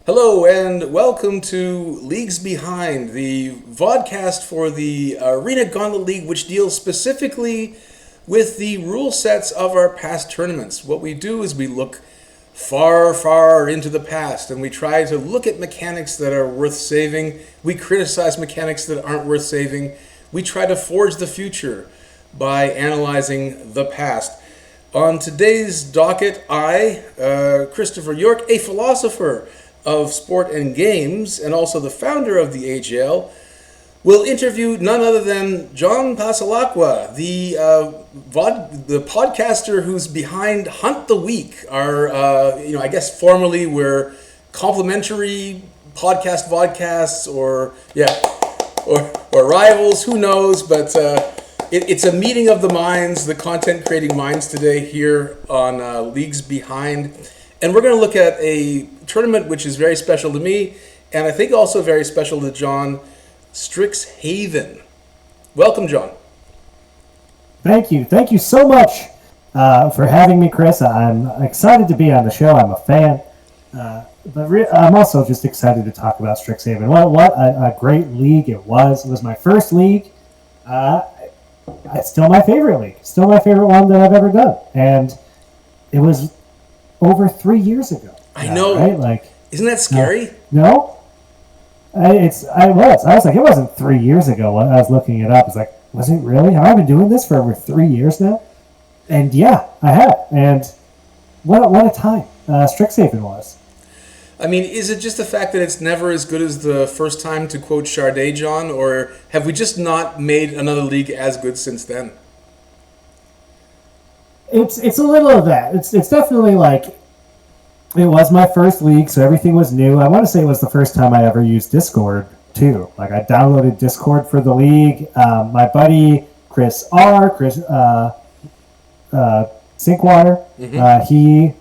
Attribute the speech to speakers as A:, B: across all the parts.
A: Hello and welcome to Leagues Behind, the vodcast for the Arena Gauntlet League, which deals specifically with the rule sets of our past tournaments. What we do is we look far, far into the past and we try to look at mechanics that are worth saving. We criticize mechanics that aren't worth saving. We try to forge the future by analyzing the past. On today's docket, Christopher York, a philosopher of sport and games, and also the founder of the AGL, will interview none other than John Pasalacqua, the podcaster who's behind Hunt the Week. I guess formerly we're complimentary vodcasts, or rivals. Who knows? But it's a meeting of the minds, the content creating minds today here on Leagues Behind. And we're going to look at a tournament which is very special to me, and I think also very special to John, Strixhaven. Welcome, John.
B: Thank you. Thank you so much for having me, Chris. I'm excited to be on the show. I'm a fan. But I'm also just excited to talk about Strixhaven. What a great league it was. It was my first league. It's still my favorite league. Still my favorite one that I've ever done. And it was over 3 years ago.
A: I know,
B: right? Like,
A: isn't that scary?
B: No, I was like, it wasn't 3 years ago when I was looking it up. It's like, was it really? Have I been doing this for over 3 years now? And yeah, I have. And what a time Strixhaven was.
A: I mean, is it just the fact that it's never as good as the first time, to quote Sade, John, or have we just not made another league as good since then?
B: It's a little of that. It's definitely like, it was my first league, so everything was new. I want to say it was the first time I ever used Discord too. Like, I downloaded Discord for the league. My buddy Chris Sinkwater, he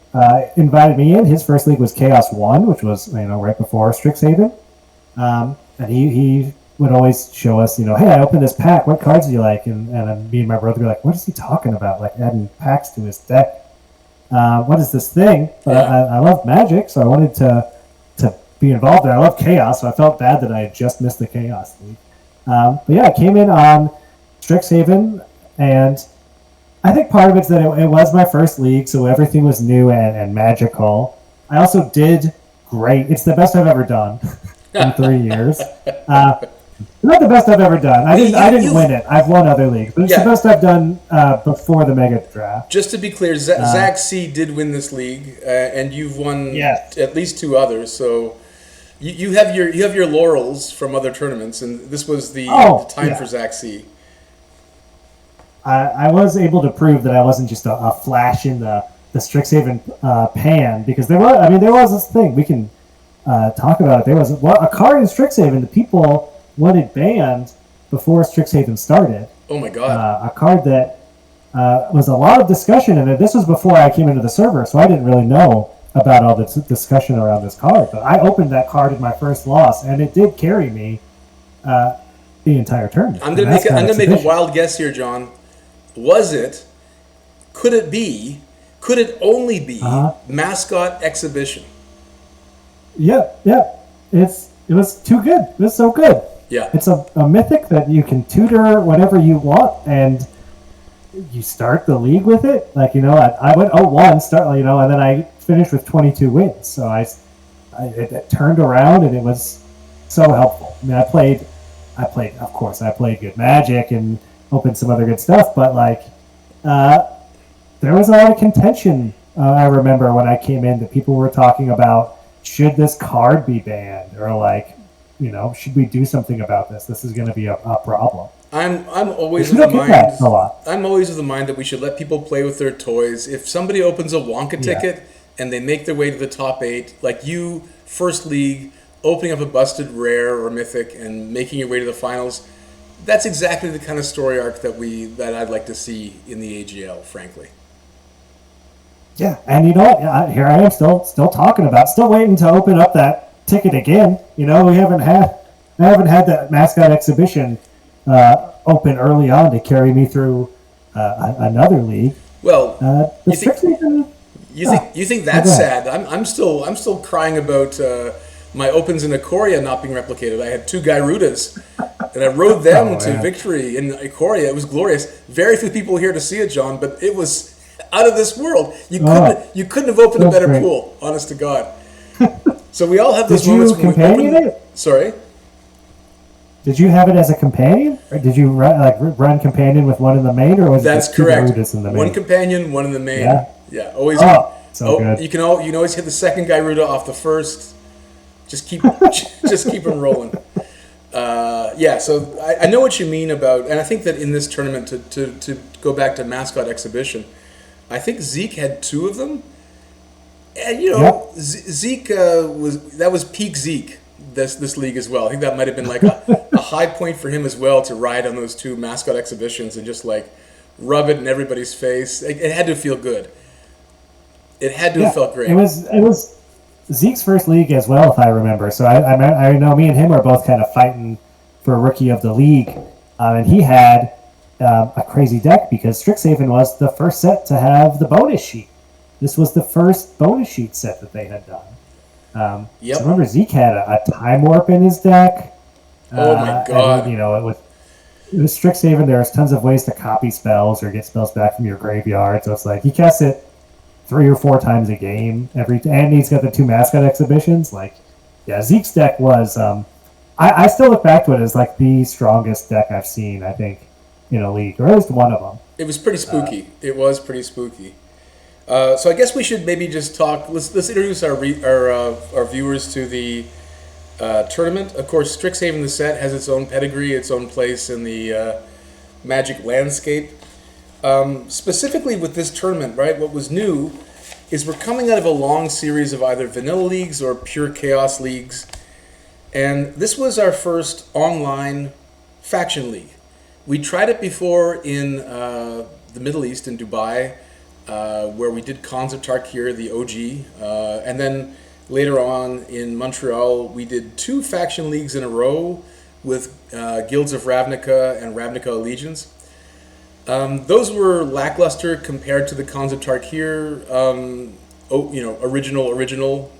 B: invited me in. His first league was Chaos 1, which was right before Strixhaven. And he would always show us, hey, I opened this pack. What cards do you like? And me and my brother were like, what is he talking about? Like, adding packs to his deck. What is this thing? But I love Magic, so I wanted to be involved there. I love Chaos, so I felt bad that I had just missed the Chaos league. But yeah, I came in on Strixhaven, and I think part of it's that it was my first league, so everything was new and magical. I also did great. It's the best I've ever done in 3 years. Not the best I've ever done. I didn't win it. I've won other leagues, but it's the best I've done before the Mega Draft.
A: Just to be clear, Zach C did win this league, and you've won at least two others. So you have your laurels from other tournaments, and this was the time for Zach C.
B: I was able to prove that I wasn't just a flash in the Strixhaven pan, because there was this thing we can talk about it. There was a card in Strixhaven that people wanted banned before Strixhaven started.
A: Oh my god!
B: A card that was a lot of discussion, and this was before I came into the server, so I didn't really know about all the discussion around this card. But I opened that card in my first loss, and it did carry me the entire tournament.
A: I'm gonna make a wild guess here, John. Could it only be Mascot Exhibition?
B: Yeah. It was too good. It was so good.
A: Yeah.
B: It's a mythic that you can tutor whatever you want, and you start the league with it. Like, I went 0-1, and then I finished with 22 wins. So it turned around, and it was so helpful. I mean, of course, I played good Magic and opened some other good stuff, but there was a lot of contention. I remember when I came in that people were talking about, should this card be banned, or should we do something about this? This is going to be a problem.
A: I'm always of the mind that we should let people play with their toys. If somebody opens a Wonka ticket and they make their way to the top 8, like you, first league, opening up a busted rare or mythic and making your way to the finals, that's exactly the kind of story arc that I'd like to see in the AGL, frankly.
B: Yeah, and here I am still talking about, still waiting to open up that ticket again. I haven't had that Mascot Exhibition open early on to carry me through another league.
A: Well, you think that's sad? I'm still crying about my opens in Ikoria not being replicated. I had 2 Gyrudas, and I rode them to victory in Ikoria. It was glorious. Very few people here to see it, John, but it was out of this world. You couldn't have opened a better pool, honest to God. So we all have those moments when we open it. Sorry?
B: Did you have it as a companion, or did you run companion with one in the main, or was
A: That's
B: it just
A: correct.
B: 2 Gyrudas in the main?
A: One companion, one in the main. Yeah. Always.
B: Good.
A: You can always hit the second Gyruda off the first. Just keep them rolling. So I know what you mean about, and I think that in this tournament, to go back to mascot exhibition, I think Zeke had 2 of them, and Zeke was peak Zeke. This league as well. I think that might have been like a high point for him as well, to ride on those 2 mascot exhibitions and just like rub it in everybody's face. It had to feel good. It had to have felt great.
B: It was Zeke's first league as well, if I remember. So I know me and him are both kind of fighting for rookie of the league, and he had a crazy deck because Strixhaven was the first set to have the bonus sheet. This was the first bonus sheet set that they had done. So I remember Zeke had a time warp in his deck.
A: Oh my God!
B: And, it was Strixhaven. There was tons of ways to copy spells or get spells back from your graveyard. So it's like he casts it 3 or 4 times a game and he's got the 2 mascot exhibitions. Zeke's deck was. I still look back to it as like the strongest deck I've seen. I think in a league, or at least one of them.
A: It was pretty spooky. It was pretty spooky. So I guess we should maybe just talk. Let's introduce our viewers to the tournament. Of course, Strixhaven the set has its own pedigree, its own place in the Magic landscape. Specifically with this tournament, right? What was new is we're coming out of a long series of either vanilla leagues or pure chaos leagues, and this was our first online faction league. We tried it before in the Middle East, in Dubai. Where we did Khans of Tarkir, the OG, and then later on in Montreal, we did 2 faction leagues in a row with Guilds of Ravnica and Ravnica Allegiance. Those were lackluster compared to the Khans of Tarkir, original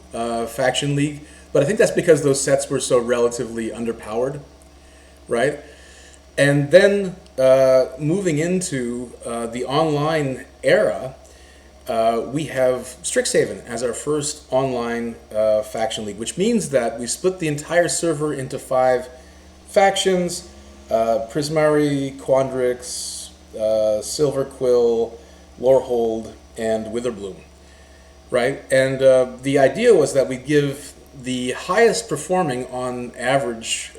A: faction league, but I think that's because those sets were so relatively underpowered, right? And then moving into the online era, we have Strixhaven as our first online faction league, which means that we split the entire server into 5 factions: Prismari, Quandrix, Silver Quill, Lorehold, and Witherbloom. Right? And the idea was that we give the highest performing on average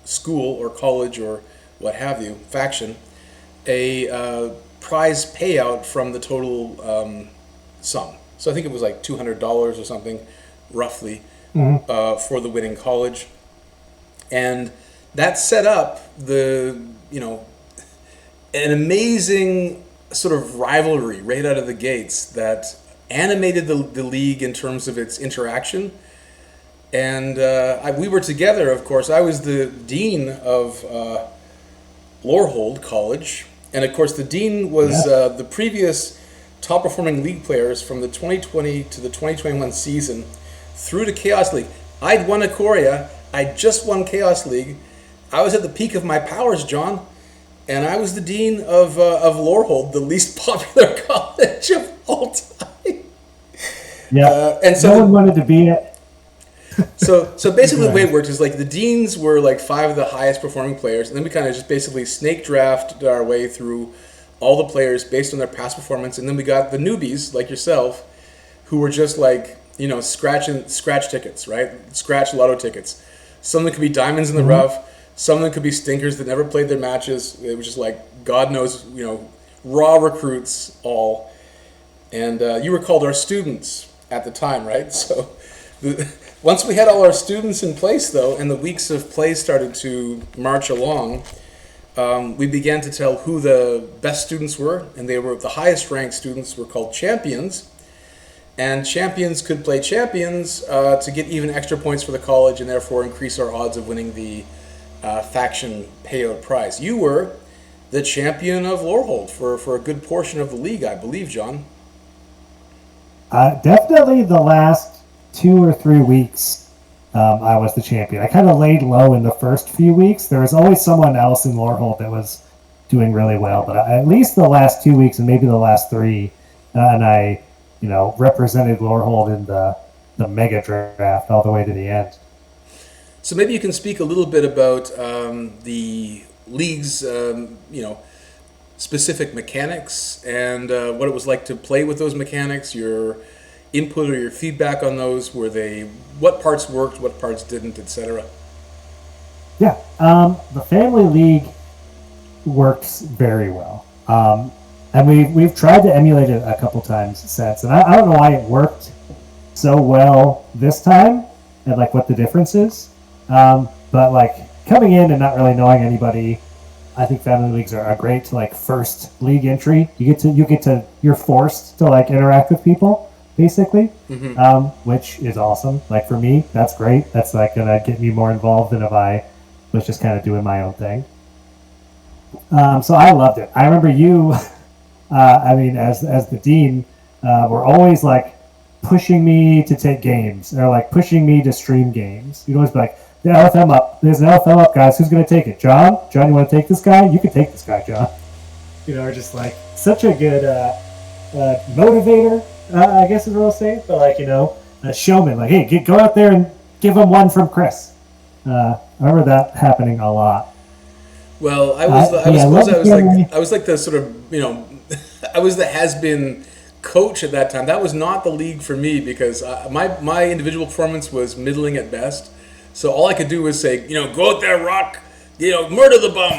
A: school or college or what have you faction a prize payout from the total sum. So I think it was like $200 or something, roughly, for the winning college. And that set up an amazing sort of rivalry right out of the gates that animated the league in terms of its interaction. And we were together, of course. I was the dean of Lorehold College. And, of course, the dean was the previous top-performing league players from the 2020 to the 2021 season through to Chaos League. I'd won Ikoria. I just won Chaos League. I was at the peak of my powers, John. And I was the dean of Lorehold, the least popular college of all time.
B: Yeah,
A: and so
B: no one wanted to be it.
A: So basically the way it worked is like the deans were like 5 of the highest performing players, and then we kind of just basically snake drafted our way through all the players based on their past performance, and then we got the newbies like yourself who were just like, scratch tickets, right? Scratch lotto tickets. Some of them could be diamonds in the rough, some of them could be stinkers that never played their matches. It was just like, God knows, raw recruits all. And you were called our students at the time, right? So once we had all our students in place, though, and the weeks of play started to march along, we began to tell who the best students were, and they were the highest ranked students were called champions. And champions could play champions to get even extra points for the college and therefore increase our odds of winning the faction payout prize. You were the champion of Lorehold for a good portion of the league, I believe, John.
B: Definitely the last 2 or 3 weeks I was the champion. I kind of laid low in the first few weeks. There was always someone else in Lorehold that was doing really well, but at least the last 2 weeks and maybe the last three, and I, represented Lorehold in the mega draft all the way to the end.
A: So maybe you can speak a little bit about the league's, specific mechanics and what it was like to play with those mechanics, your input or your feedback on those. What parts worked, what parts didn't, etc.
B: Yeah, the family league works very well, and we've tried to emulate it a couple times since, and I don't know why it worked so well this time, and like what the difference is. But like coming in and not really knowing anybody, I think family leagues are great to like first league entry. You're forced to like interact with people basically, which is awesome. Like for me, that's great. That's like gonna get me more involved than if I was just kind of doing my own thing. So I loved it. I remember you, as the dean, were always like pushing me to take games or like pushing me to stream games. You'd always be like, the LFM up. There's an LFM up, guys. Who's going to take it? John? John, you want to take this guy? You can take this guy, John. Or just like such a good motivator, I guess is what I'll say. But like, a showman. Like, hey, go out there and give him one from Chris. I remember that happening a lot.
A: Well, I was like the sort of, I was the has-been coach at that time. That was not the league for me because my individual performance was middling at best. So all I could do was say, go out there, rock, murder the bum.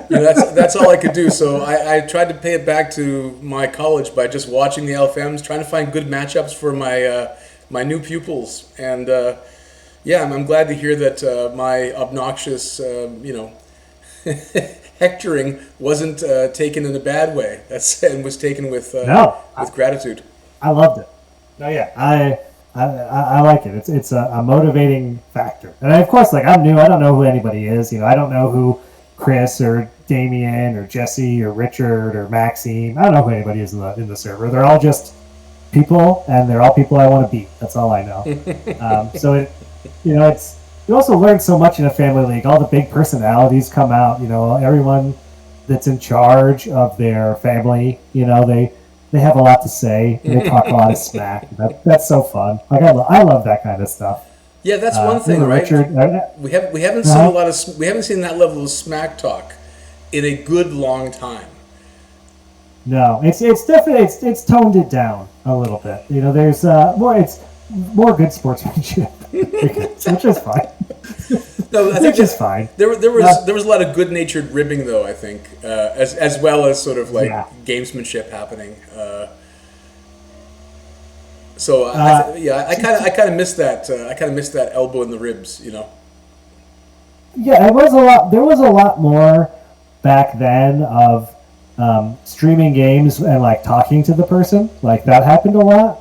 A: That's all I could do. So I tried to pay it back to my college by just watching the LFMs, trying to find good matchups for my new pupils. And I'm glad to hear that my obnoxious, hectoring wasn't taken in a bad way. And was taken with gratitude.
B: I loved it. No, yeah, I like it. It's a motivating factor. And of course, like I'm new. I don't know who anybody is. I don't know who Chris or Damien or Jesse or Richard or Maxime. I don't know who anybody is in the server. They're all just people, and they're all people I want to beat. That's all I know. So you also learn so much in a family league. All the big personalities come out. Everyone that's in charge of their family. They have a lot to say. And they talk a lot of smack. That's so fun. Like I love that kind of stuff.
A: Yeah, that's one thing, right? Richard, we haven't seen we haven't seen that level of smack talk in a good long time.
B: No, it's definitely it's toned it down a little bit. There's more good sportsmanship, which is fine.
A: No, I think
B: which is fine.
A: There was a lot of good-natured ribbing, though. I think, as well as sort of like gamesmanship happening. I kind of missed that. I kind of missed that elbow in the ribs.
B: Yeah, it was a lot. There was a lot more back then of streaming games and like talking to the person. Like that happened a lot,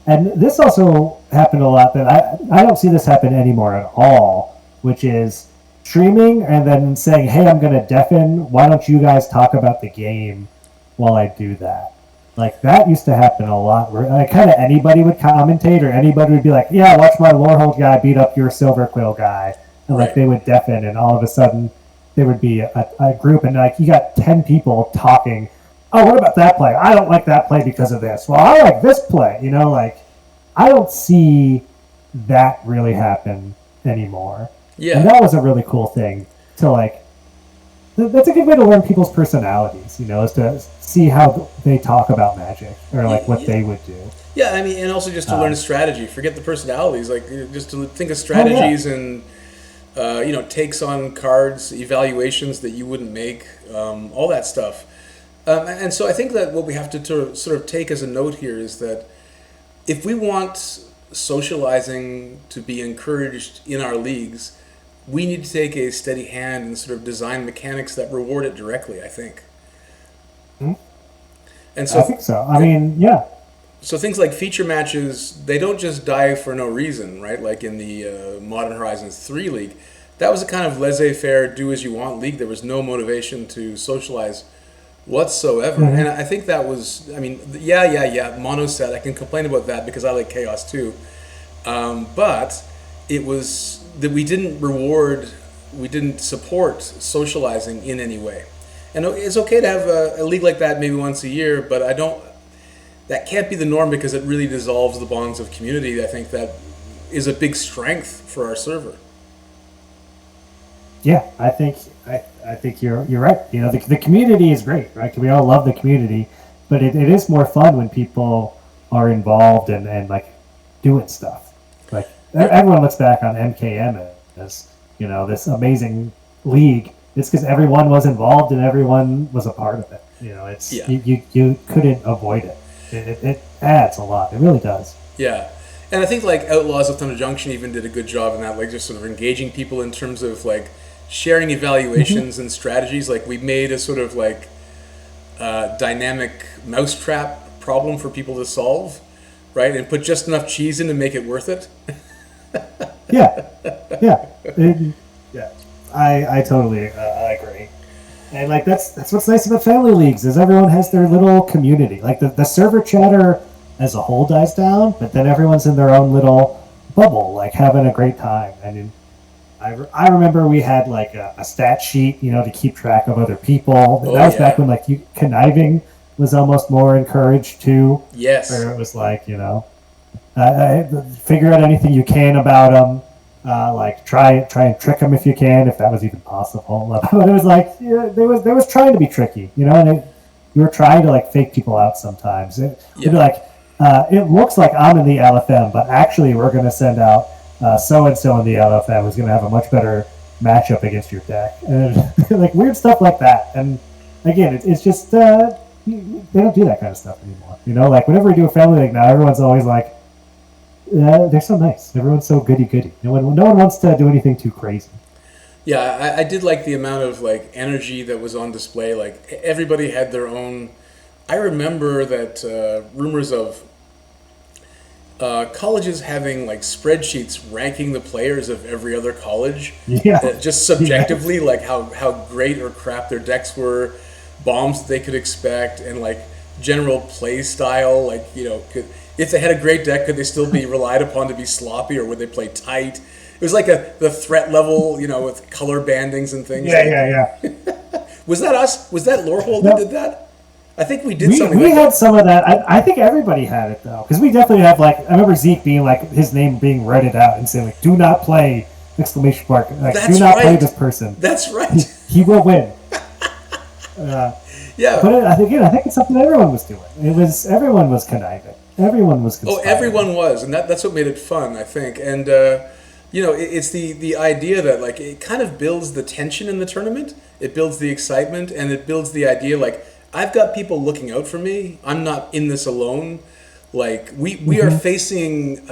B: and this also happened a lot. That I don't see this happen anymore at all. Which is streaming and then saying, hey, I'm going to deafen. Why don't you guys talk about the game while I do that? Like, that used to happen a lot. Where kind of anybody would commentate or anybody would be like, yeah, watch my Lorehold guy beat up your Silver Quill guy. And, like, they would deafen, and all of a sudden there would be a group, and, like, you got 10 people talking. Oh, what about that play? I don't like that play because of this. Well, I like this play. I don't see that really happen anymore. Yeah. And that was a really cool thing to like. That's a good way to learn people's personalities, is to see how they talk about Magic or like what they would do.
A: Yeah, and also just to learn strategy. Forget the personalities, like just to think of strategies and takes on cards, evaluations that you wouldn't make, all that stuff. And so I think that what we have to sort of take as a note here is that if we want socializing to be encouraged in our leagues, we need to take a steady hand and sort of design mechanics that reward it directly, I think.
B: Mm-hmm. And so I think so. Yeah.
A: So things like feature matches, they don't just die for no reason, right? Like in the Modern Horizons 3 league. That was a kind of laissez-faire, do-as-you-want league. There was no motivation to socialize whatsoever. Mm-hmm. And I think that was, mono set. I can complain about that because I like Chaos too. But it was that we didn't support socializing in any way. And it's okay to have a league like that maybe once a year, but that can't be the norm because it really dissolves the bonds of community. I think that is a big strength for our server.
B: Yeah, I think you're right. You know, the community is great, right? 'Cause we all love the community, but it is more fun when people are involved and like doing stuff. Like everyone looks back on MKM as, you know, this amazing league. It's because everyone was involved and everyone was a part of it. You know, it's you couldn't avoid it. It adds a lot. It really does.
A: Yeah. And I think like Outlaws of Thunder Junction even did a good job in that, like just sort of engaging people in terms of like sharing evaluations and strategies. Like we made a sort of like dynamic mousetrap problem for people to solve, right? And put just enough cheese in to make it worth it.
B: Yeah. Yeah. I totally agree. And like that's what's nice about family leagues is everyone has their little community. Like the server chatter as a whole dies down, but then everyone's in their own little bubble, like having a great time. And I remember we had like a stat sheet, you know, to keep track of other people. That was back when like conniving was almost more encouraged too.
A: Yes.
B: Where it was like, you know, figure out anything you can about them. Like try and trick them if you can, if that was even possible. But it was like there was trying to be tricky, you know, and you were trying to like fake people out sometimes. It'd be like it looks like I'm in the LFM, but actually we're going to send out so and so in the LFM who's going to have a much better matchup against your deck, and like weird stuff like that. And again, it's just they don't do that kind of stuff anymore. You know, like whenever we do a family league now, everyone's always like. They're so nice. Everyone's so goody-goody. No one wants to do anything too crazy.
A: Yeah, I did like the amount of like energy that was on display. Like everybody had their own. I remember that rumors of colleges having like spreadsheets ranking the players of every other college.
B: Yeah.
A: Just subjectively, like how great or crap their decks were, bombs that they could expect, and like general play style. Like, you know, if they had a great deck, could they still be relied upon to be sloppy, or would they play tight? It was like the threat level, you know, with color bandings and things.
B: Yeah.
A: Was that us? Was that Lorehold that did that? I think we did something.
B: We had some of that. I think everybody had it though, because we definitely have like. I remember Zeke being like his name being read out and saying like, "Do not play!" Exclamation mark! Like,
A: That's
B: do not
A: right.
B: play this person.
A: That's right.
B: He will win.
A: Yeah.
B: But I think it's something everyone was doing. Everyone was conniving. Everyone was conspiring.
A: Oh, everyone was, and that's what made it fun, I think. And you know, it's the idea that like it kind of builds the tension in the tournament. It builds the excitement, and it builds the idea like I've got people looking out for me. I'm not in this alone. Like we are facing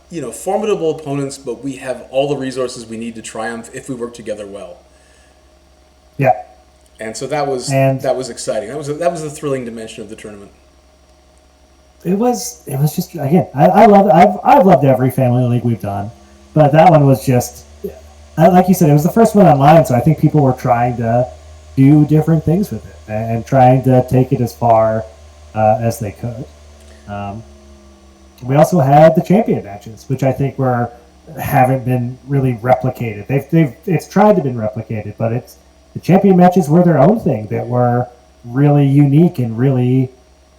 A: you know, formidable opponents, but we have all the resources we need to triumph if we work together well.
B: Yeah.
A: And so that was exciting. That was the thrilling dimension of the tournament.
B: It was just again. I've loved every family league we've done, but that one was just like you said. It was the first one online, so I think people were trying to do different things with it and trying to take it as far as they could. We also had the champion matches, which I think haven't been really replicated. It's tried to been replicated, but the champion matches were their own thing that were really unique and really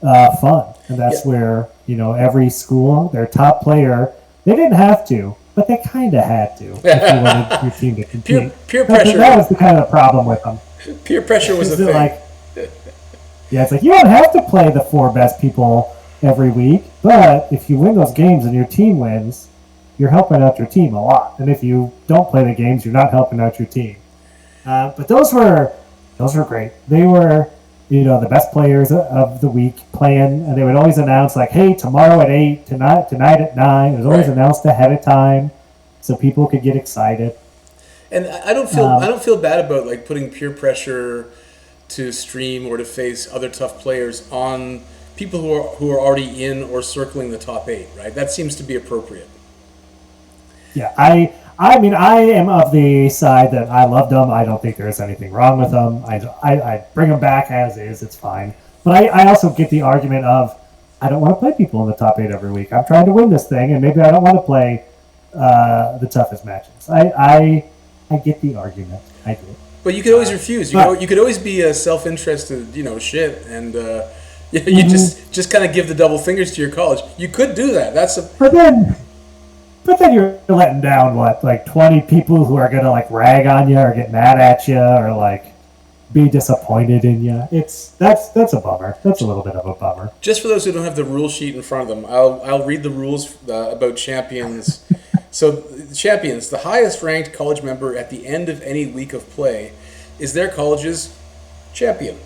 B: fun. And that's where, you know, every school, their top player, they didn't have to, but they kind of had to if you wanted your team to compete.
A: Peer pressure.
B: That was the kind of problem with them.
A: Peer pressure was a thing.
B: Like, it's like you don't have to play the 4 best people every week, but if you win those games and your team wins, you're helping out your team a lot. And if you don't play the games, you're not helping out your team. But those were great. They were, you know, the best players of the week playing, and they would always announce like, "Hey, tomorrow at 8, tonight at 9." It was always announced ahead of time, so people could get excited.
A: And I don't feel bad about like putting peer pressure to stream or to face other tough players on people who are already in or circling the top 8. Right? That seems to be appropriate.
B: Yeah, I mean, I am of the side that I loved them. I don't think there's anything wrong with them. I bring them back as is. It's fine. But I also get the argument of I don't want to play people in the top 8 every week. I'm trying to win this thing, and maybe I don't want to play the toughest matches. I get the argument. I do.
A: But you could always refuse. You could always be a self-interested, shit, and you just kind of give the double fingers to your college. You could do that.
B: But then you're letting down like 20 people who are gonna like rag on you or get mad at you or like be disappointed in you. That's a bummer. That's a little bit of a bummer.
A: Just for those who don't have the rule sheet in front of them, I'll read the rules about champions. So, champions, the highest ranked college member at the end of any week of play, is their college's champion.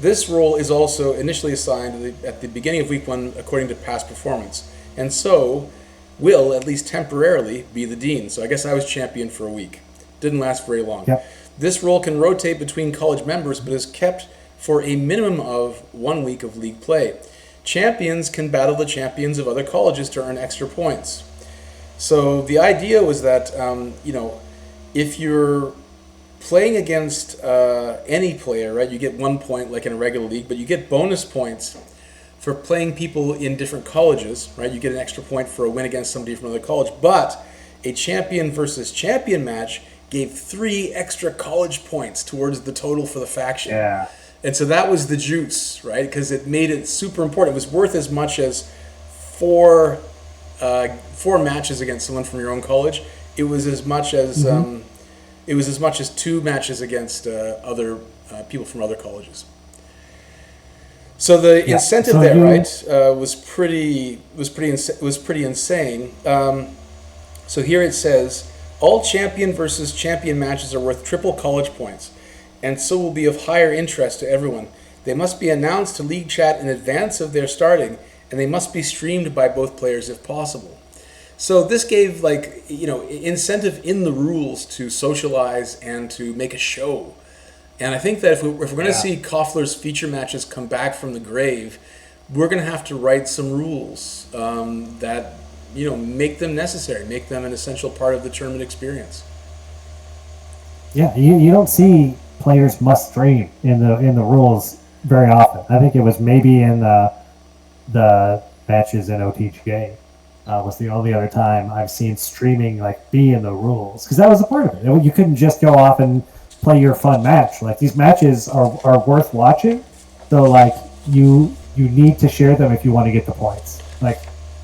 A: This role is also initially assigned at the beginning of week 1 according to past performance, and so will, at least temporarily, be the dean. So I guess I was champion for a week. Didn't last very long.
B: Yep.
A: This role can rotate between college members, but is kept for a minimum of 1 week of league play. Champions can battle the champions of other colleges to earn extra points. So the idea was that, if you're playing against any player, right, you get 1 point like in a regular league, but you get bonus points for playing people in different colleges, right? You get an extra point for a win against somebody from another college. But a champion versus champion match gave 3 extra college points towards the total for the faction.
B: Yeah.
A: And so that was the juice, right? Because it made it super important. It was worth as much as four matches against someone from your own college. It was as much as 2 matches against other people from other colleges. So the incentive was pretty insane. So here it says, all champion versus champion matches are worth triple college points, and so will be of higher interest to everyone. They must be announced to League Chat in advance of their starting, and they must be streamed by both players if possible. So this gave incentive in the rules to socialize and to make a show. And I think that if we're going to see Koffler's feature matches come back from the grave, we're going to have to write some rules that make them necessary, make them an essential part of the tournament experience.
B: Yeah, you don't see players must stream in the rules very often. I think it was maybe in the matches in OTGA was the only other time I've seen streaming be in the rules, because that was a part of it. You couldn't just go off and play your fun match. Like, these matches are worth watching, so you need to share them if you want to get the points.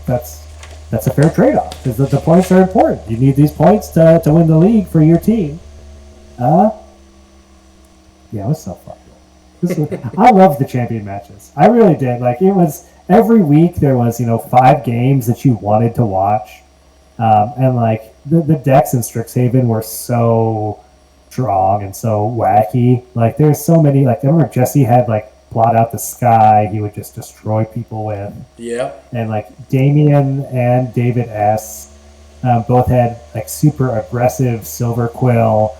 B: That's a fair trade-off, because the points are important. You need these points to win the league for your team. Yeah, it was so fun. I loved the champion matches. I really did. It was every week there was 5 games that you wanted to watch, and the decks in Strixhaven were so strong and so wacky. There's so many. I remember Jesse had Blot Out the Sky. He would just destroy people with.
A: Yeah. And
B: Damien and David S. Both had super aggressive Silver Quill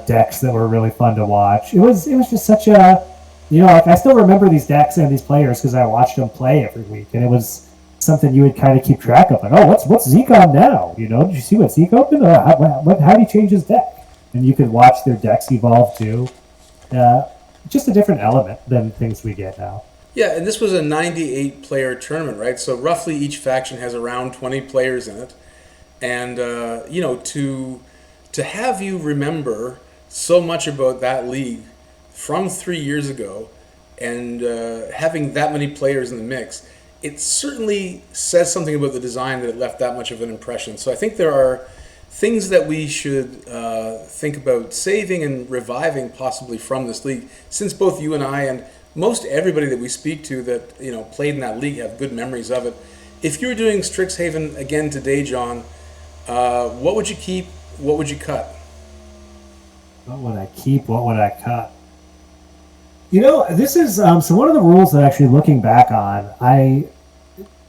B: decks that were really fun to watch. It was just such a, I still remember these decks and these players because I watched them play every week, and it was something you would kind of keep track of. What's Zeke on now? Did you see what Zeke opened? How did he change his deck? And you could watch their decks evolve too. Just a different element than things we get now.
A: Yeah, and this was a 98-player tournament, right? So roughly each faction has around 20 players in it. And, to have you remember so much about that league from 3 years ago and having that many players in the mix, it certainly says something about the design that it left that much of an impression. So I think there are things that we should think about saving and reviving possibly from this league, since both you and I and most everybody that we speak to that played in that league have good memories of it. If you were doing Strixhaven again today, John, what would you keep? What would you cut?
B: What would I keep? What would I cut? This is so one of the rules that actually looking back on, I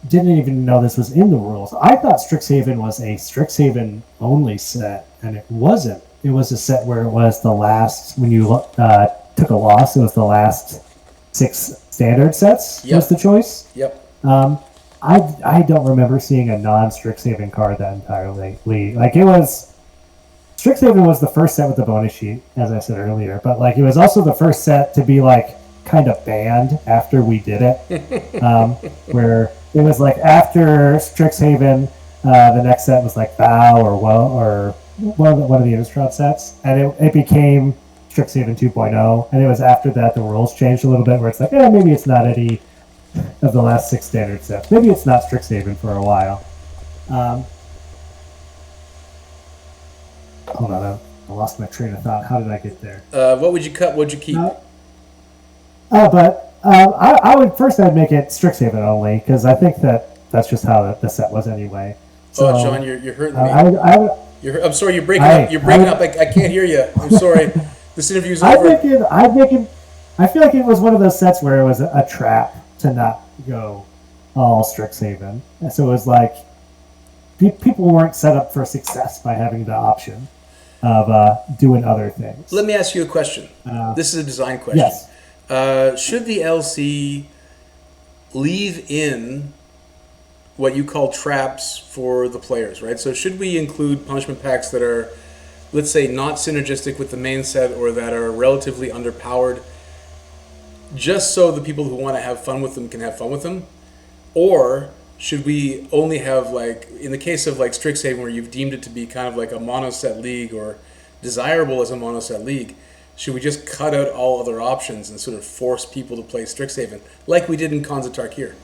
B: didn't even know this was in the rules. I thought Strixhaven was a Strixhaven only set, and it wasn't. It was a set where it was the last, when you took a loss, it was the last 6 standard sets was the choice.
A: Yep.
B: I don't remember seeing a non-Strixhaven card that entire league. It was, Strixhaven was the first set with the bonus sheet, as I said earlier, but it was also the first set to be kind of banned after we did it, where it was after Strixhaven, The next set was like Bow or one of the Innistrad sets, and it became Strixhaven 2.0. And it was after that the rules changed a little bit, where it's like, maybe it's not any of the last 6 standard sets. Maybe it's not Strixhaven for a while. Hold on, I lost my train of thought. How did I get there?
A: What would you cut? What'd you keep?
B: I would first I'd make it Strixhaven only, because I think that's just how the set was anyway. So,
A: John, you're hurting me. I'm sorry, you're breaking up. You're breaking up. I can't hear you. I'm sorry. This interview's over.
B: I feel like it was one of those sets where it was a trap to not go all Strixhaven. So it was like people weren't set up for success by having the option of doing other things.
A: Let me ask you a question. This is a design question.
B: Yes.
A: Should the LC leave in what you call traps for the players, right? So should we include punishment packs that are, let's say, not synergistic with the main set or that are relatively underpowered, just so the people who want to have fun with them can have fun with them? Or should we only have, like, in the case of like Strixhaven, where you've deemed it to be kind of like a mono-set league or desirable as a mono-set league, should we just cut out all other options and sort of force people to play Strixhaven like we did in Khans of Tarkir?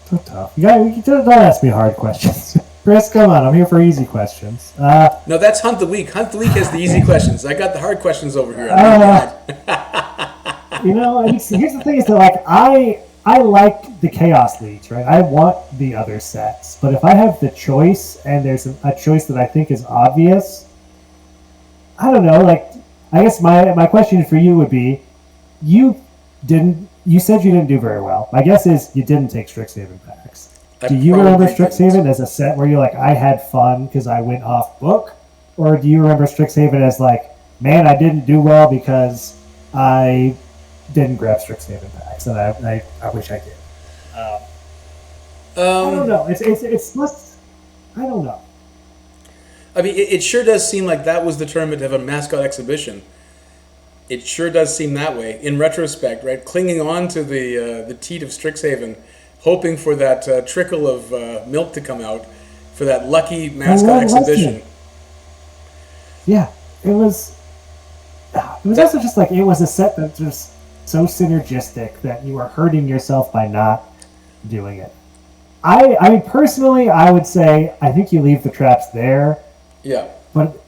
B: So tough. Don't ask me hard questions. Chris, come on. I'm here for easy questions.
A: No, that's Hunt the Week. Hunt the Week has the easy questions. I got the hard questions over here.
B: Here's the thing is that, like, I like the Chaos Leagues, right? I want the other sets. But if I have the choice and there's a choice that I think is obvious, I don't know. Like, I guess my question for you would be, you said you didn't do very well. My guess is you didn't take Strixhaven packs. Do you remember Strixhaven as a set where you're like, I had fun because I went off book? Or do you remember Strixhaven as like, man, I didn't do well because I didn't grab Strixhaven packs, and I wish I did. I don't know. It's less. I don't know.
A: I mean, it sure does seem like that was the tournament to have a mascot exhibition. It sure does seem that way in retrospect, right? Clinging on to the teat of Strixhaven, hoping for that trickle of milk to come out for that lucky mascot exhibition.
B: Yeah, it was also just like, it was a set that was so synergistic that you were hurting yourself by not doing it. I mean, personally, I would say I think you leave the traps there.
A: Yeah.
B: But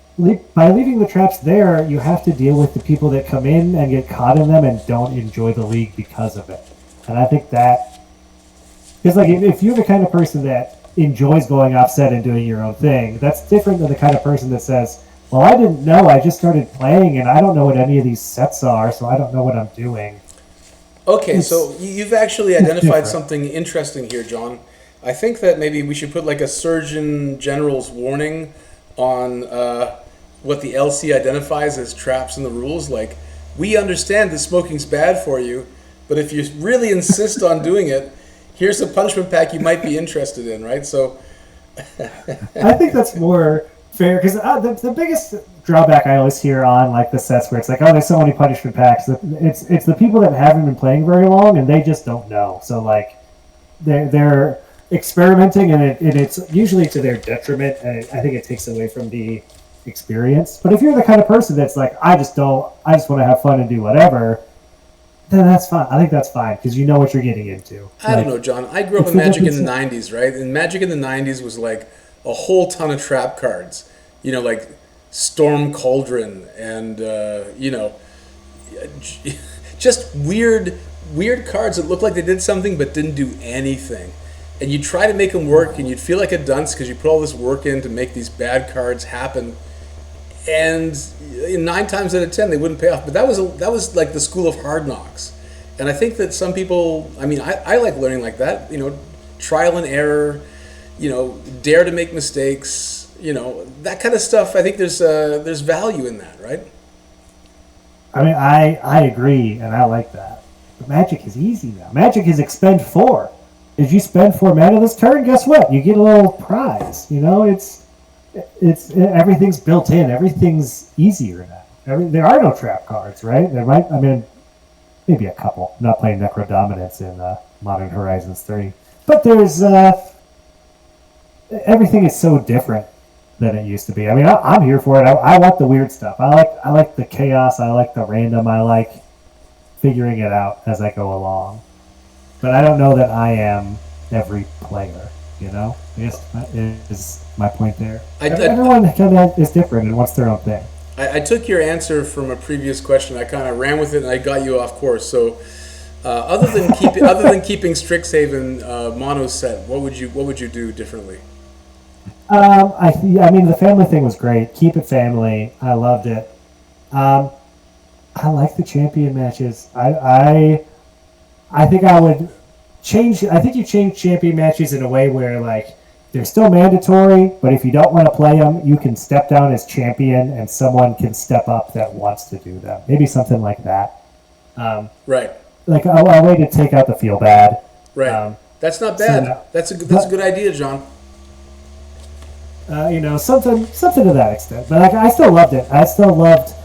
B: by leaving the traps there, you have to deal with the people that come in and get caught in them and don't enjoy the league because of it. And I think that, because like, if you're the kind of person that enjoys going offset and doing your own thing, that's different than the kind of person that says, well, I didn't know, I just started playing and I don't know what any of these sets are, so I don't know what I'm doing.
A: Okay, so you've actually identified something interesting here, John. I think that maybe we should put like a Surgeon General's warning on what the LC identifies as traps in the rules. Like, we understand that smoking's bad for you, but if you really insist on doing it, here's a punishment pack you might be interested in, right? So
B: I think that's more fair, because the biggest drawback I always hear on like the sets where it's like, oh, there's so many punishment packs, it's the people that haven't been playing very long and they just don't know. So like they're experimenting and it's usually to their detriment, and I think it takes away from the experience. But if you're the kind of person that's like, I just want to have fun and do whatever, then that's fine. I think that's fine because you know what you're getting into.
A: I don't know, John. I grew up in Magic in the 90s, right? And Magic in the 90s was like a whole ton of trap cards. You know, like Storm Cauldron and, just weird cards that looked like they did something but didn't do anything. And you try to make them work and you'd feel like a dunce because you put all this work in to make these bad cards happen. And 9 times out of 10 they wouldn't pay off. But that was like the school of Hard Knocks. And I think that some people, I mean, I like learning like that, trial and error, dare to make mistakes, that kind of stuff. I think there's value in that, right?
B: I mean, I agree, and I like that. But Magic is easy now. Magic is expend 4. If you spend 4 mana this turn, guess what? You get a little prize. It's everything's built in. Everything's easier now. There are no trap cards, right? Maybe a couple. I'm not playing Necro Dominance in Modern Horizons 3. but there's everything is so different than it used to be. I mean, I'm here for it. I like the weird stuff. I like the chaos. I like the random. I like figuring it out as I go along. But I don't know that I am every player. You know, I guess is my point there. Everyone kind of is different and wants their own thing.
A: I took your answer from a previous question. I kind of ran with it and I got you off course. So, other than keeping Strixhaven mono set, what would you do differently?
B: I mean, the family thing was great. Keep it family. I loved it. I like the champion matches. I think I would change. I think you change champion matches in a way where like they're still mandatory, but if you don't want to play them, you can step down as champion, and someone can step up that wants to do them. Maybe something like that.
A: Right.
B: Like a way to take out the feel bad.
A: Right. That's not bad. So, that's a good idea, John.
B: Something to that extent. But like, I still loved it. I still loved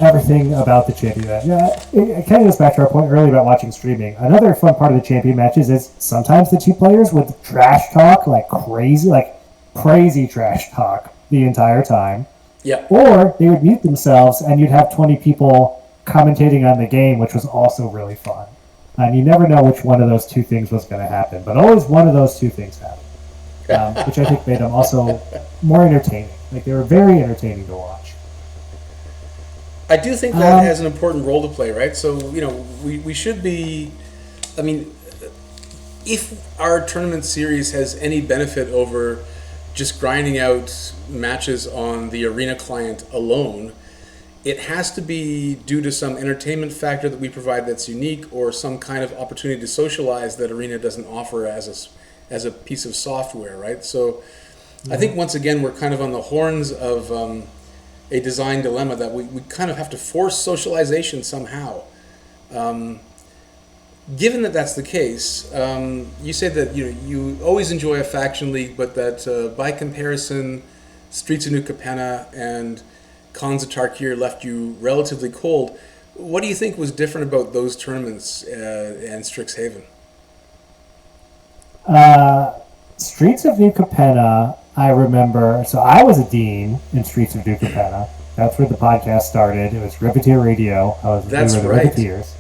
B: everything about the champion match. Yeah, it kind of goes back to our point earlier about watching streaming. Another fun part of the champion matches is sometimes the two players would trash talk like crazy trash talk the entire time.
A: Yeah.
B: Or they would mute themselves and you'd have 20 people commentating on the game, which was also really fun. And you never know which one of those two things was going to happen, but always one of those two things happened. Which I think made them also more entertaining. Like, they were very entertaining to watch.
A: I do think that has an important role to play, right? So, we should be... I mean, if our tournament series has any benefit over just grinding out matches on the Arena client alone, it has to be due to some entertainment factor that we provide that's unique, or some kind of opportunity to socialize that Arena doesn't offer as a piece of software, right? So I think once again we're kind of on the horns of a design dilemma that we kind of have to force socialization somehow. Given that that's the case, you say that you always enjoy a faction league, but that by comparison, Streets of New Capenna and Khans of Tarkir left you relatively cold. What do you think was different about those tournaments and Strixhaven?
B: Streets of New Capenna, I remember. So I was a dean in Streets of New Capenna. That's where the podcast started. It was Rippeteer Radio. We were the Rippeteers.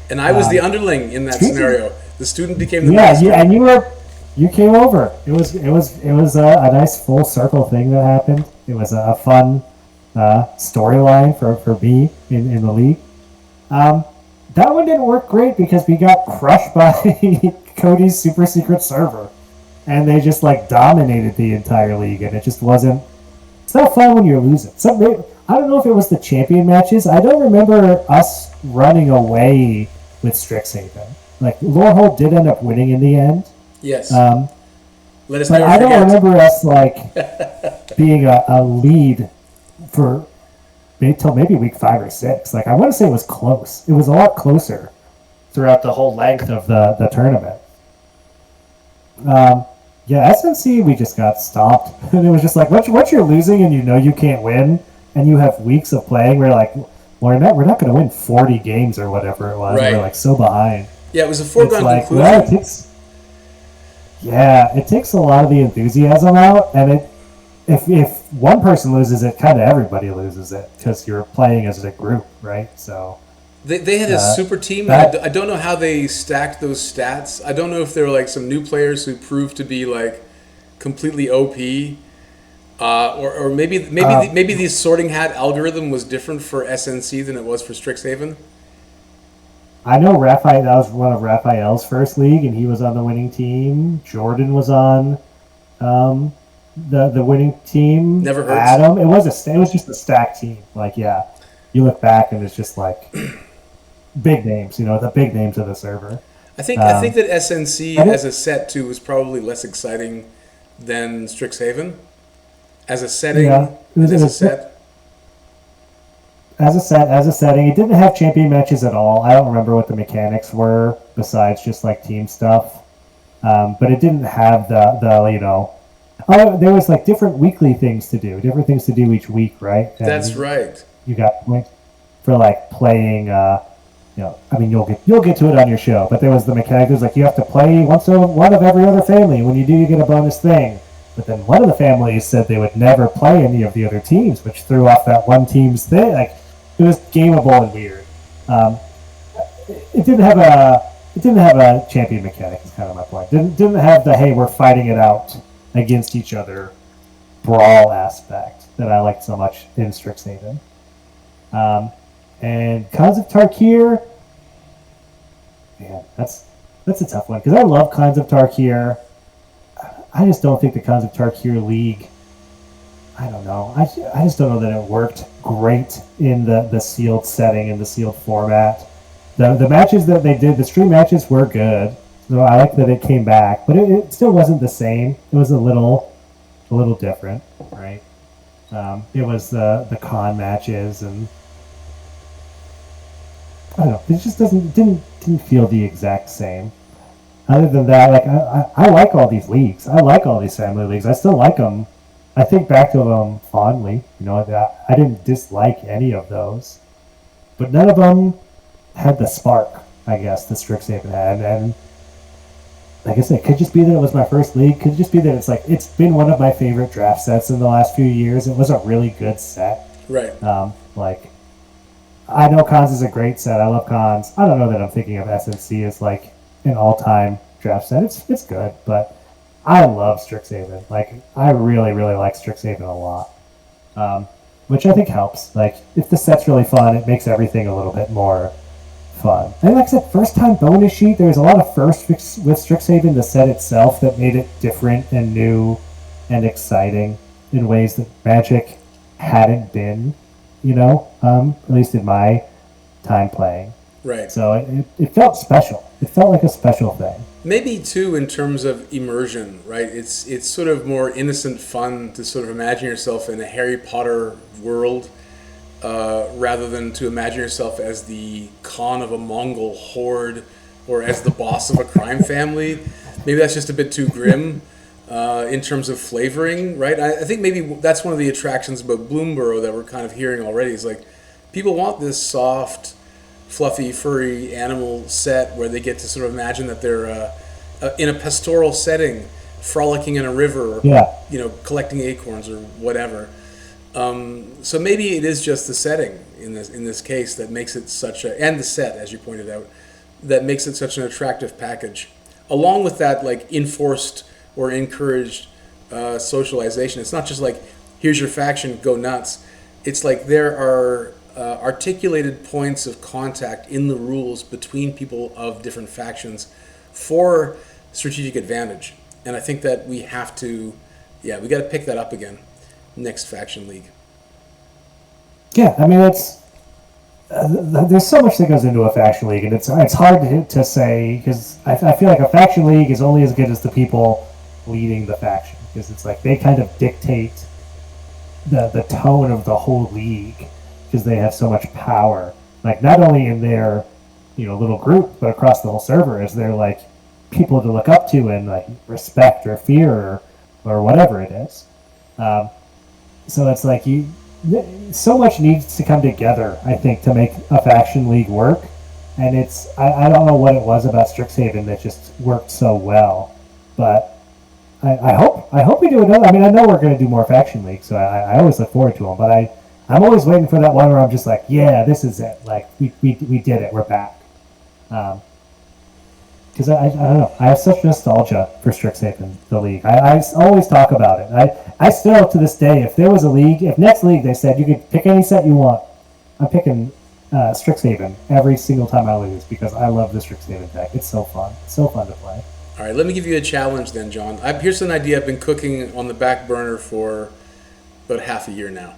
A: And I was the underling in that scenario. The student became the master.
B: Yeah, and you came over. It was a nice full circle thing that happened. It was a fun storyline for me in the league. That one didn't work great because we got crushed by Cody's super secret server, and they just like dominated the entire league, and it just wasn't. It's not fun when you're losing. I don't know if it was the champion matches. I don't remember us running away with Strixhaven. Like, Lorehold did end up winning in the end.
A: Yes.
B: Let us never forget. I don't remember us like being a lead for until maybe week 5 or 6. Like, I want to say it was close. It was a lot closer throughout the whole length of the tournament. SNC, we just got stopped. And it was just like, once you're losing and you can't win, and you have weeks of playing, we're like, we're not going to win 40 games or whatever it was.
A: Right.
B: We're like so behind.
A: Yeah, it was a foregone conclusion.
B: Well, it takes a lot of the enthusiasm out, and if one person loses it, kind of everybody loses it because you're playing as a group, right? So
A: they had a super team. I don't know how they stacked those stats. I don't know if there were like some new players who proved to be like completely OP. Or maybe the sorting hat algorithm was different for SNC than it was for Strixhaven.
B: I know Raphael. That was one of Raphael's first league, and he was on the winning team. Jordan was on the winning team.
A: Never hurts.
B: Adam. It was just a stacked team. Like, yeah, you look back and it's just like big names. The big names of the server.
A: I think that SNC as a set too was probably less exciting than Strixhaven. As a setting, as a setting, it didn't have champion matches at all. I don't remember what the mechanics were besides just like team stuff. But it didn't have there was like different weekly things to do each week, right? And that's right.
B: You got points for like playing, I mean, you'll get to it on your show, but there was the mechanic. There's like you have to play one of every other family. When you do, you get a bonus thing. But then one of the families said they would never play any of the other teams, which threw off that one team's thing. Like it was gameable and weird. It didn't have a champion mechanic. Is kind of my point. Didn't have the hey, we're fighting it out against each other brawl aspect that I liked so much in Strixhaven. And Khans of Tarkir, man, that's a tough one because I love Khans of Tarkir. I just don't think the Khans of Tarkir League. I don't know. I just don't know that it worked great in the sealed setting and the sealed format. The matches that they did, the stream matches were good. So I like that it came back, but it still wasn't the same. It was a little different, right? It was the con matches and. I don't know. It just didn't feel the exact same. Other than that, like I like all these leagues. I like all these family leagues. I still like them. I think back to them fondly. I didn't dislike any of those, but none of them had the spark. I guess the Strixhaven had, and like I said, it could just be that it was my first league. Could just be that it's been one of my favorite draft sets in the last few years. It was a really good set.
A: Right.
B: I know Cons is a great set. I love Cons. I don't know that I'm thinking of SNC as like an all-time draft set. It's good, but I love Strixhaven. Like I really, really like Strixhaven a lot, which I think helps. Like if the set's really fun, it makes everything a little bit more fun. And like I said, first-time bonus sheet. There's a lot of firsts with Strixhaven. The set itself that made it different and new and exciting in ways that Magic hadn't been. At least in my time playing.
A: Right.
B: So it felt special. It felt like a special thing.
A: Maybe too in terms of immersion, right? It's sort of more innocent fun to sort of imagine yourself in a Harry Potter world, rather than to imagine yourself as the Khan of a Mongol horde or as the boss of a crime family. Maybe that's just a bit too grim. In terms of flavoring, right? I think maybe that's one of the attractions about Bloomborough that we're kind of hearing already is like people want this soft, fluffy, furry animal set where they get to sort of imagine that they're in a pastoral setting, frolicking in a river, or, collecting acorns or whatever. So maybe it is just the setting in this case that makes it and the set, as you pointed out, that makes it such an attractive package. Along with that, like enforced or encouraged socialization. It's not just like, here's your faction, go nuts. It's like there are articulated points of contact in the rules between people of different factions for strategic advantage. And I think that we have to, we got to pick that up again next faction league.
B: Yeah, I mean, there's so much that goes into a faction league, and it's hard to say, because I feel like a faction league is only as good as the people leading the faction, because it's like they kind of dictate the tone of the whole league because they have so much power, like not only in their little group but across the whole server, as they're like people to look up to and like respect or fear or whatever it is. So it's like so much needs to come together, I think, to make a faction league work, and I don't know what it was about Strixhaven that just worked so well, but I hope we do another. I mean, I know we're going to do more faction leagues, so I always look forward to them. But I'm always waiting for that one where I'm just like, yeah, this is it. Like we did it. We're back. Because I don't know. I have such nostalgia for Strixhaven, the league. I always talk about it. I still to this day, if there was a league, if next league they said you could pick any set you want, I'm picking Strixhaven every single time I lose because I love the Strixhaven deck. It's so fun. It's so fun to play.
A: All right, let me give you a challenge then, John. Here's an idea I've been cooking on the back burner for about half a year now.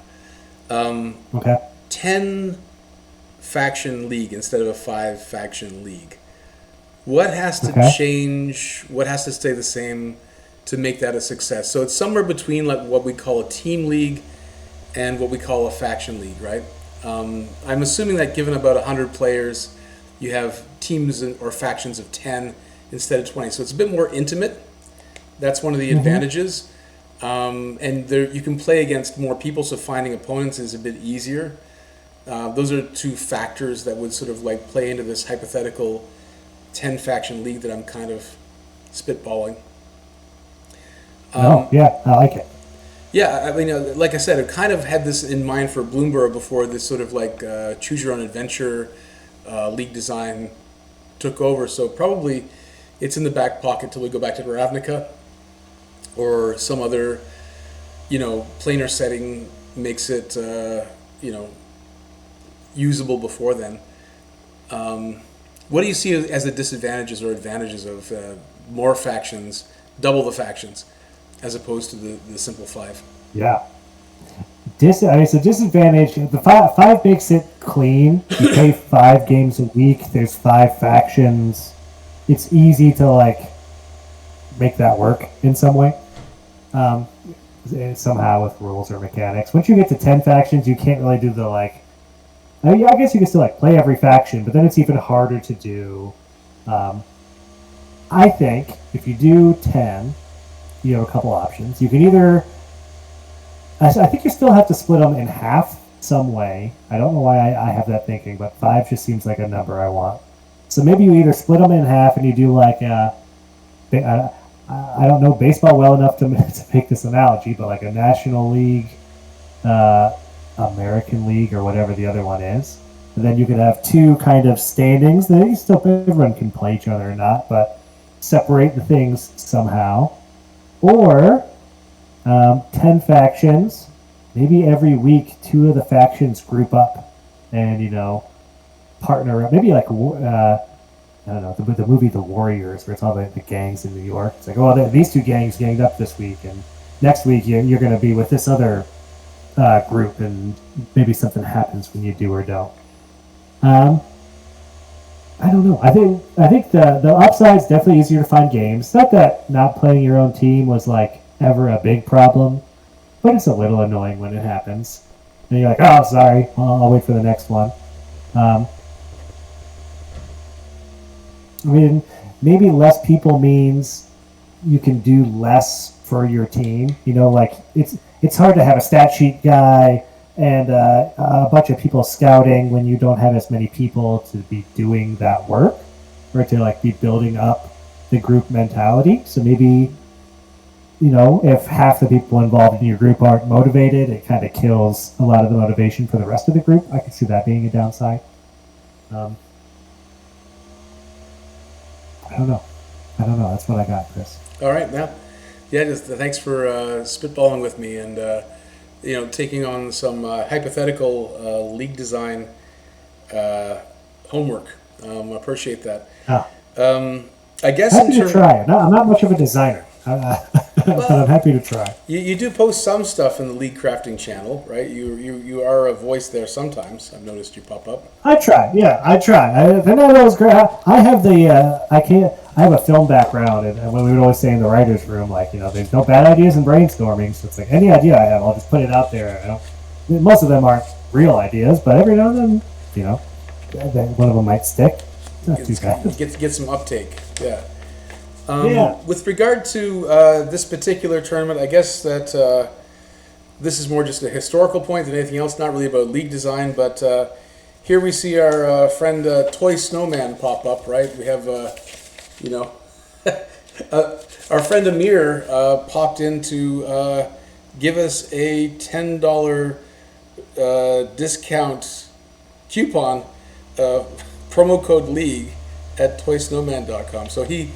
B: Okay.
A: 10 faction league instead of a 5 faction league. What has to change? What has to stay the same to make that a success? So it's somewhere between like what we call a team league and what we call a faction league, right? I'm assuming that given about 100 players, you have teams or factions of 10 instead of 20. So it's a bit more intimate. That's one of the advantages. And you can play against more people, so finding opponents is a bit easier. Those are two factors that would sort of like play into this hypothetical 10 faction league that I'm kind of spitballing.
B: Yeah, I like it.
A: Yeah, I mean, like I said, I kind of had this in mind for Bloomborough before this sort of like choose your own adventure league design took over. So probably it's in the back pocket till we go back to Ravnica or some other, planar setting makes it, usable before then. What do you see as the disadvantages or advantages of more factions, double the factions, as opposed to the simple 5?
B: Yeah. So disadvantage. The five makes it clean. You play 5 games a week. There's 5 factions. It's easy to make that work in some way. Somehow with rules or mechanics. Once you get to 10 factions, you can't really do the I guess you can still play every faction, but then it's even harder to do. I think if you do 10, you have a couple options. You can either, I think you still have to split them in half some way. I don't know why I have that thinking, but 5 just seems like a number I want. So maybe you either split them in half and you do I don't know baseball well enough to make this analogy, but a National League, American League, or whatever the other one is. And then you could have 2 kind of standings. Everyone can play each other or not, but separate the things somehow. Or 10 factions. Maybe every week 2 of the factions group up and, partner up. Maybe I don't know, the movie The Warriors, where it's all the gangs in New York. It's these 2 gangs ganged up this week, and next week you're going to be with this other group, and maybe something happens when you do or don't. I don't know. I think the upside's definitely easier to find games. It's not that not playing your own team was ever a big problem, but it's a little annoying when it happens. And you're oh, sorry, I'll wait for the next one. Maybe less people means you can do less for your team. It's hard to have a stat sheet guy and a bunch of people scouting when you don't have as many people to be doing that work, or to be building up the group mentality. So maybe, if half the people involved in your group aren't motivated, it kind of kills a lot of the motivation for the rest of the group. I can see that being a downside. I don't know. That's what I got, Chris.
A: All right, now, just thanks for spitballing with me and taking on some hypothetical league design homework. I appreciate that. I guess
B: happy to try it. I'm not much of a designer, but I'm happy to try.
A: You do post some stuff in the League Crafting channel, right? You are a voice there sometimes. I've noticed you pop up.
B: I try. Yeah, I try. They're not always great. I have I have a film background, and when we would always say in the writers' room, there's no bad ideas in brainstorming. So it's any idea I have, I'll just put it out there. Most of them aren't real ideas, but every now and then, one of them might stick. Not too bad.
A: Get some uptake. Yeah.
B: Yeah.
A: With regard to this particular tournament, I guess that this is more just a historical point than anything else. Not really about league design, but here we see our friend Toy Snowman pop up. Right, we have our friend Amir popped in to give us a $10 discount coupon, promo code League at toysnowman.com. So he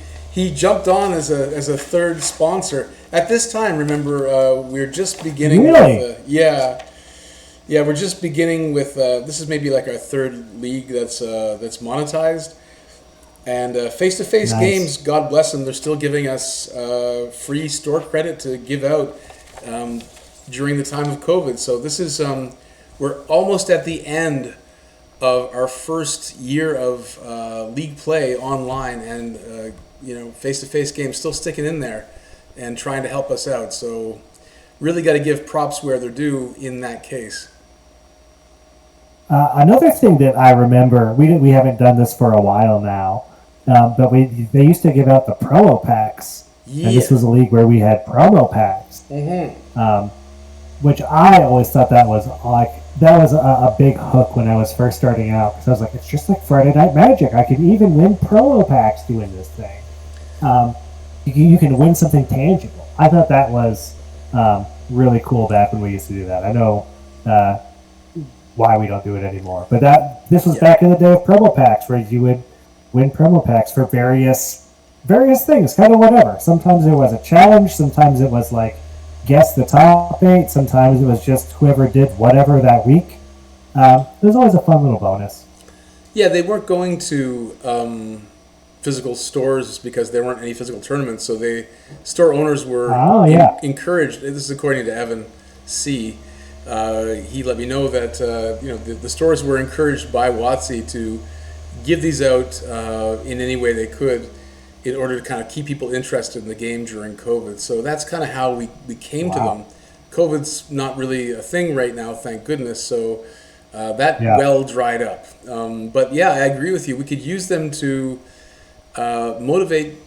A: jumped on as a third sponsor. At this time, remember, we're just beginning.
B: Really?
A: With, we're just beginning with. This is maybe our third league that's monetized. And face-to-face games, God bless them, they're still giving us free store credit to give out during the time of COVID. So this is we're almost at the end of our first year of league play online, and face-to-face games still sticking in there and trying to help us out. So really got to give props where they're due in that case.
B: Another thing that I remember, we haven't done this for a while now, but they used to give out the promo packs. Yeah. And this was a league where we had promo packs.
A: Mm-hmm.
B: which I always thought that was like that was a big hook when I was first starting out, because I was like, it's just like Friday Night Magic. I could even win promo packs doing this thing. You can win something tangible. I thought that was really cool back when we used to do that. I know why we don't do it anymore, but this was back in the day of promo packs, where you would win promo packs for various things, kind of whatever. Sometimes it was a challenge, sometimes it was like guess the top 8, sometimes it was just whoever did whatever that week. It was always a fun little bonus.
A: Yeah, they weren't going to physical stores because there weren't any physical tournaments, so store owners were encouraged. This is according to Evan C. He let me know that the stores were encouraged by WotC to give these out in any way they could, in order to kind of keep people interested in the game during COVID. So that's kind of how we came to them. COVID's not really a thing right now, thank goodness, so that well dried up. But yeah, I agree with you. We could use them to motivate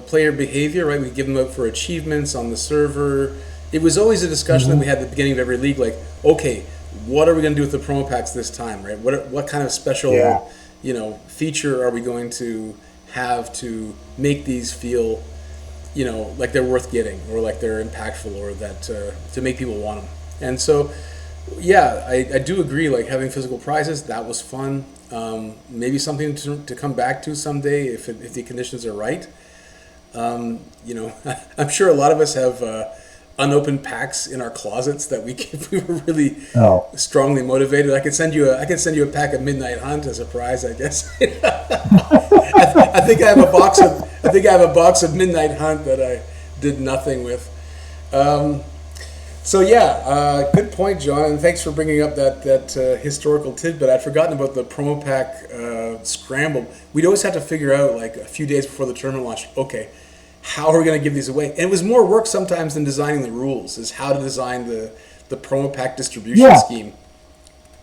A: player behavior, right? We give them out for achievements on the server. It was always a discussion that we had at the beginning of every league, like, okay, what are we going to do with the promo packs this time, right? What kind of special feature are we going to have to make these feel, like they're worth getting, or like they're impactful, or that to make people want them. And so, yeah, I do agree. Like having physical prizes, that was fun. Maybe something to come back to someday if the conditions are right. I'm sure a lot of us have unopened packs in our closets that if we were really strongly motivated. I could send you a pack of Midnight Hunt as a prize, I guess. I think I have a box of Midnight Hunt that I did nothing with. Good point, John, and thanks for bringing up that historical tidbit. I'd forgotten about the promo pack scramble. We'd always have to figure out, like, a few days before the tournament launch, okay, how are we going to give these away? And it was more work sometimes than designing the rules, is how to design the promo pack distribution scheme.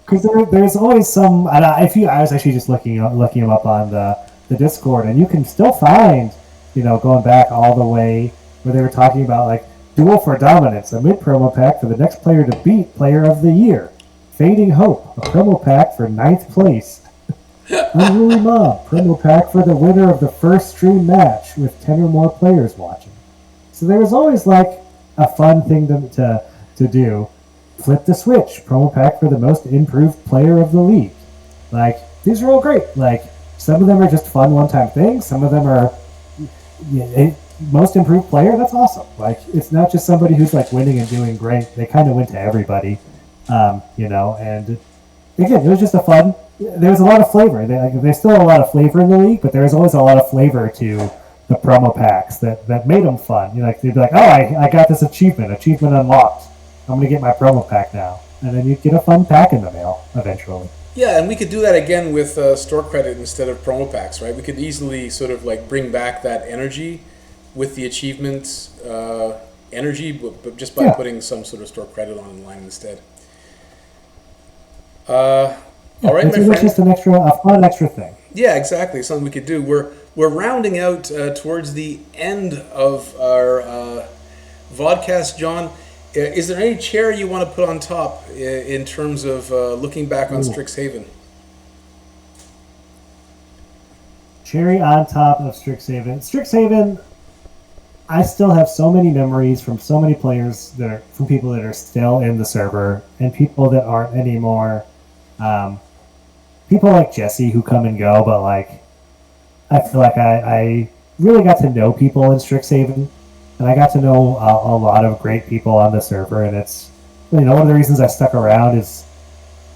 B: Because there's always some. I was actually just looking them up on the Discord, and you can still find, going back all the way where they were talking about, like, Duel for Dominance, a mid-promo pack for the next player to beat Player of the Year. Fading Hope, a promo pack for 9th place. Unruly Mob, promo pack for the winner of the first stream match with 10 or more players watching. So there was always, like, a fun thing to do. Flip the Switch, promo pack for the most improved player of the league. Like, these are all great. Like, some of them are just fun one-time things. Some of them are most improved player. That's awesome. Like, it's not just somebody who's, like, winning and doing great. They kind of went to everybody, and again, it was just a fun. There's a lot of flavor. There's still a lot of flavor in the league, but there's always a lot of flavor to the promo packs that made them fun. They'd be like, oh, I got this achievement unlocked. I'm going to get my promo pack now. And then you get a fun pack in the mail eventually.
A: Yeah, and we could do that again with store credit instead of promo packs, right? We could easily sort of like bring back that energy with the achievement energy, but just by putting some sort of store credit online instead. All right, my friend.
B: It's just a fun extra thing.
A: Yeah, exactly. Something we could do. We're rounding out towards the end of our vodcast, John. Is there any chair you want to put on top in terms of looking back on Strixhaven?
B: Cherry on top of Strixhaven. Strixhaven, I still have so many memories from so many players from people that are still in the server and people that aren't anymore. People like Jesse who come and go, but like I feel like I really got to know people in Strixhaven, and I got to know a lot of great people on the server, and it's one of the reasons I stuck around is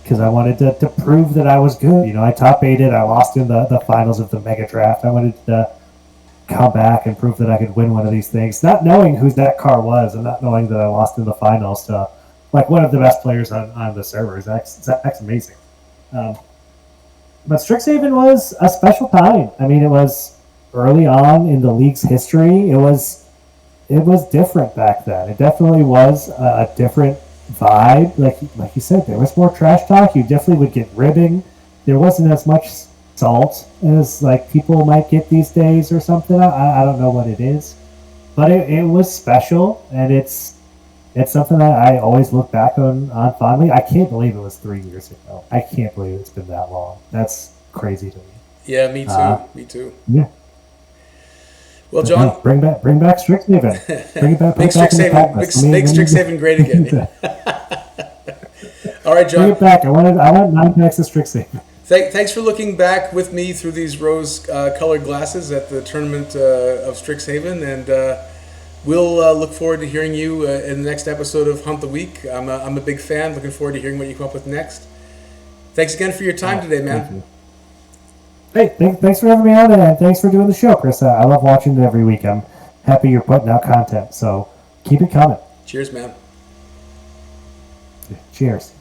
B: because I wanted to prove that I was good. I top 8'd, I lost in the finals of the Mega Draft. I wanted to come back and prove that I could win one of these things, not knowing who that car was and not knowing that I lost in the finals to like one of the best players on the server. Zach's amazing. But Strixhaven was a special time. I mean, it was early on in the league's history. It was different back then. It definitely was a different vibe. Like you said, there was more trash talk. You definitely would get ribbing. There wasn't as much salt as like people might get these days or something. I don't know what it is, but it was special, and it's it's something that I always look back on fondly. I can't believe it was 3 years ago. I can't believe it's been that long. That's crazy to me.
A: Yeah, me too. Me too.
B: Yeah.
A: Well, John,
B: No, bring back Strixhaven. Bring it back.
A: make Strixhaven great again. All right, John.
B: Bring it back. I want 9 packs of Strixhaven.
A: Thanks for looking back with me through these rose-colored glasses at the tournament of Strixhaven, and we'll look forward to hearing you in the next episode of Hunt the Week. I'm a big fan. Looking forward to hearing what you come up with next. Thanks again for your time today, man.
B: Hey, thanks for having me on, and thanks for doing the show, Chris. I love watching it every week. I'm happy you're putting out content, so keep it coming.
A: Cheers, man.
B: Cheers.